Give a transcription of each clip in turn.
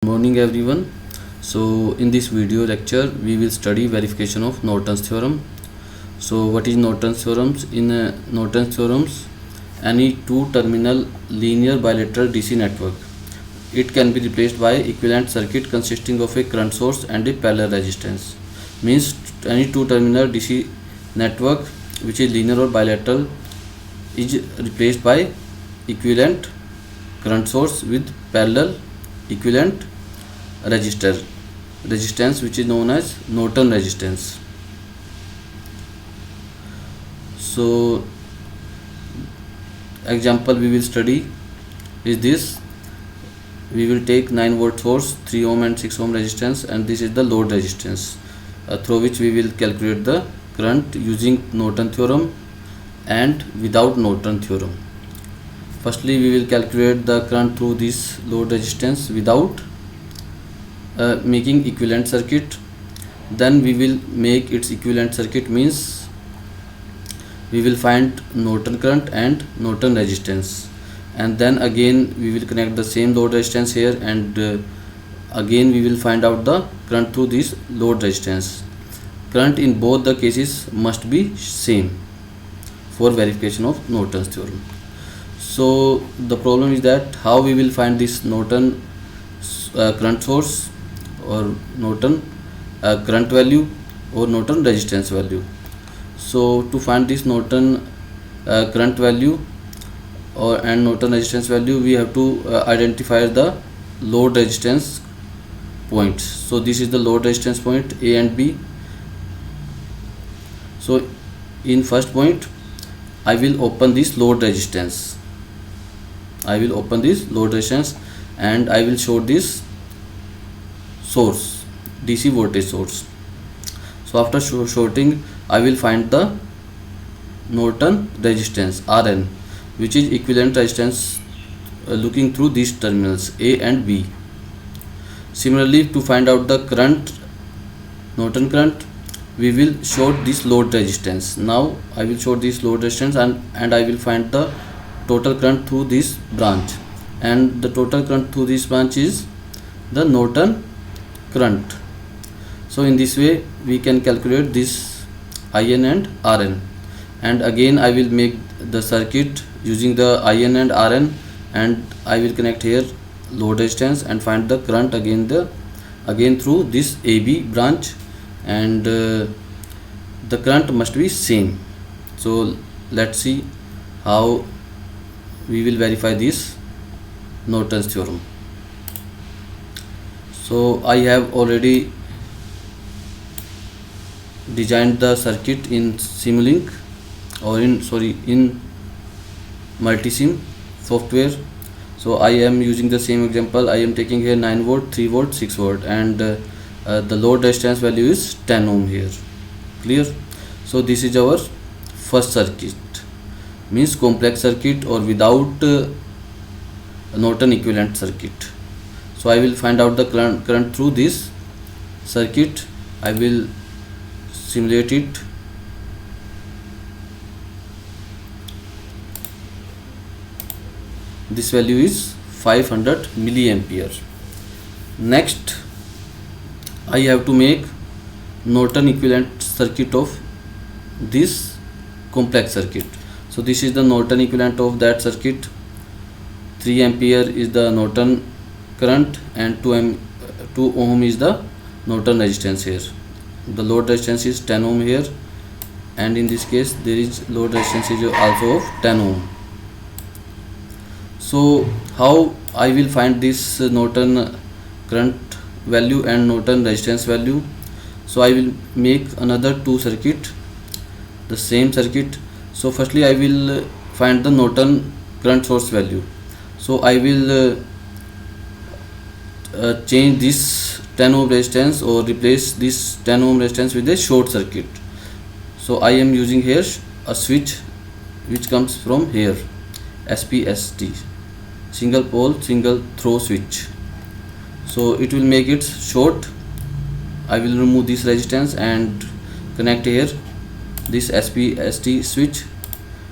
Morning everyone. So in this video lecture we will study verification of Norton's theorem. So what is Norton's theorems? In Norton's theorems, any two terminal linear bilateral DC network, it can be replaced by equivalent circuit consisting of a current source and a parallel resistance. Means any two terminal DC network which is linear or bilateral is replaced by equivalent current source with parallel equivalent resistance which is known as Norton resistance. So example we will study is this. We will take 9 volt source, 3 ohm and 6 ohm resistance, and this is the load resistance through which we will calculate the current using Norton theorem and without Norton theorem. Firstly we will calculate the current through this load resistance without making equivalent circuit. Then we will make its equivalent circuit, means we will find Norton current and Norton resistance, and then again we will connect the same load resistance here, and again we will find out the current through this load resistance. Current in both the cases must be same for verification of Norton's theorem. So the problem is that how we will find this Norton current source or Norton current value or Norton resistance value. So to find this Norton current value and Norton resistance value, we have to identify the load resistance points. So this is the load resistance point A and B. So in first point I will open this load resistance. And I will show this source, DC voltage source. So after shorting I will find the Norton resistance Rn, which is equivalent resistance looking through these terminals A and B. Similarly, to find out the current, Norton current, we will short this load resistance. Now I will short this load resistance and I will find the total current through this branch, and the total current through this branch is the Norton current. So in this way we can calculate this IN and RN, and again I will make the circuit using the IN and RN, and I will connect here load resistance and find the current again through this AB branch, and the current must be same. So let's see how we will verify this Norton's theorem. So I have already designed the circuit in Simulink or in Multisim software. So I am using the same example. I am taking here 9 volt, 3 volt, 6 volt, and the load resistance value is 10 ohm here. Clear? So this is our first circuit, means complex circuit or without Norton equivalent circuit. So I will find out the current through this circuit. I will simulate it. This value is 500 milliampere. Next I have to make Norton equivalent circuit of this complex circuit. So this is the Norton equivalent of that circuit. 3 ampere is the Norton current and 2 ohm is the Norton resistance here. The load resistance is 10 ohm here, and in this case there is load resistance is also of 10 ohm. So how I will find this Norton current value and Norton resistance value? So I will make another two circuit, the same circuit. So firstly I will find the Norton current source value. So I will change this 10 ohm resistance or replace this 10 ohm resistance with a short circuit. So I am using here a switch which comes from here, SPST, single pole single throw switch. So it will make it short. I will remove this resistance and connect here this SPST switch,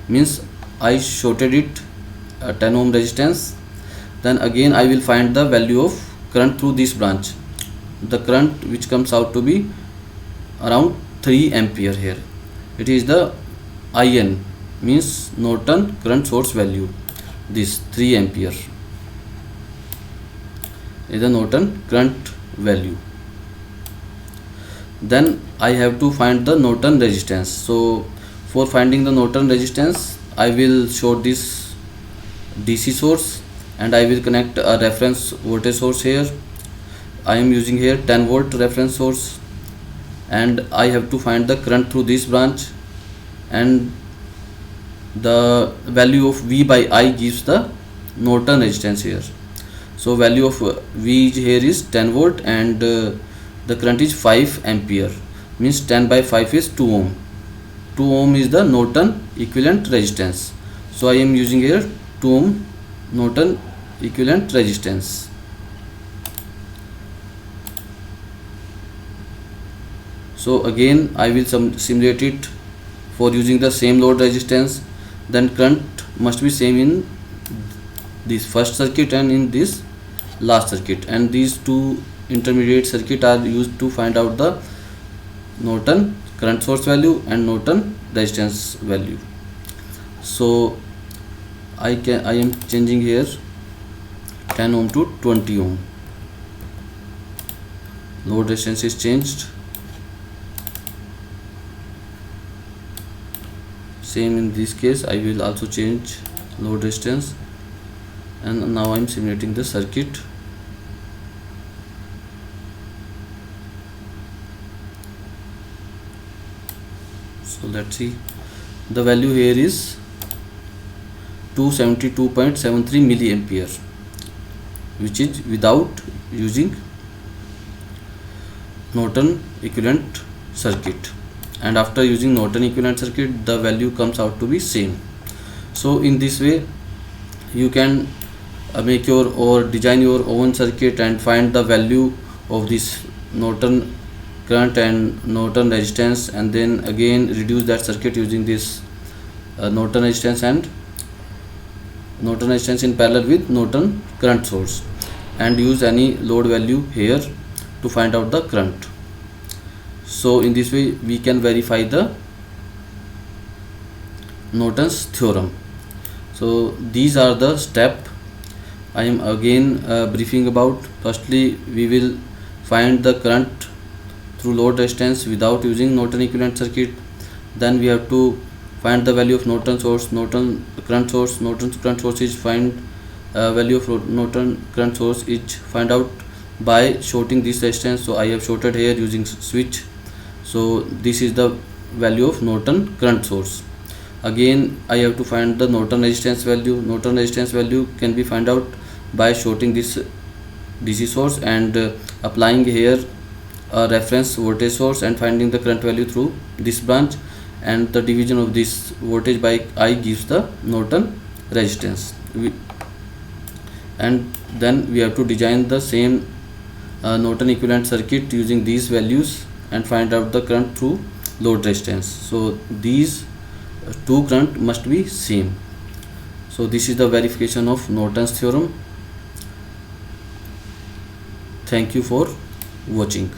means I shorted it 10 ohm resistance. Then again I will find the value of current through this branch. The current which comes out to be around 3 ampere here. It is the IN, means Norton current source value. This 3 ampere is the Norton current value. Then I have to find the Norton resistance. So for finding the Norton resistance, I will show this DC source and I will connect a reference voltage source here. I am using here 10 volt reference source, and I have to find the current through this branch, and the value of V by I gives the Norton resistance here. So value of V here is 10 volt and the current is 5 ampere, means 10 by 5 is 2 ohm. 2 ohm is the Norton equivalent resistance. So I am using here 2 ohm Norton equivalent resistance. So again I will simulate it for using the same load resistance. Then current must be same in this first circuit and in this last circuit, and these two intermediate circuit are used to find out the Norton current source value and Norton resistance value. So I am changing here 10 ohm to 20 ohm. Load resistance is changed. Same in this case, I will also change load resistance, and now I am simulating the circuit. So let's see, the value here is 272.73 milliampere, which is without using Norton equivalent circuit, and after using Norton equivalent circuit the value comes out to be same. So in this way you can make your or design your own circuit and find the value of this Norton current and Norton resistance, and then again reduce that circuit using this Norton resistance and Norton resistance in parallel with Norton current source, and use any load value here to find out the current. So in this way we can verify the Norton's theorem. So these are the steps I am again briefing about. Firstly, we will find the current through load resistance without using Norton equivalent circuit. Then we have to find the value of Norton source, Norton current source. Norton current source is find value of Norton current source is find out by shorting this resistance. So I have shorted here using switch. So this is the value of Norton current source. Again I have to find the Norton resistance value. Norton resistance value can be find out by shorting this DC source and applying here a reference voltage source and finding the current value through this branch, and the division of this voltage by I gives the Norton resistance. And then we have to design the same Norton equivalent circuit using these values and find out the current through load resistance. So these two current must be same. So this is the verification of Norton's theorem. Thank you for watching.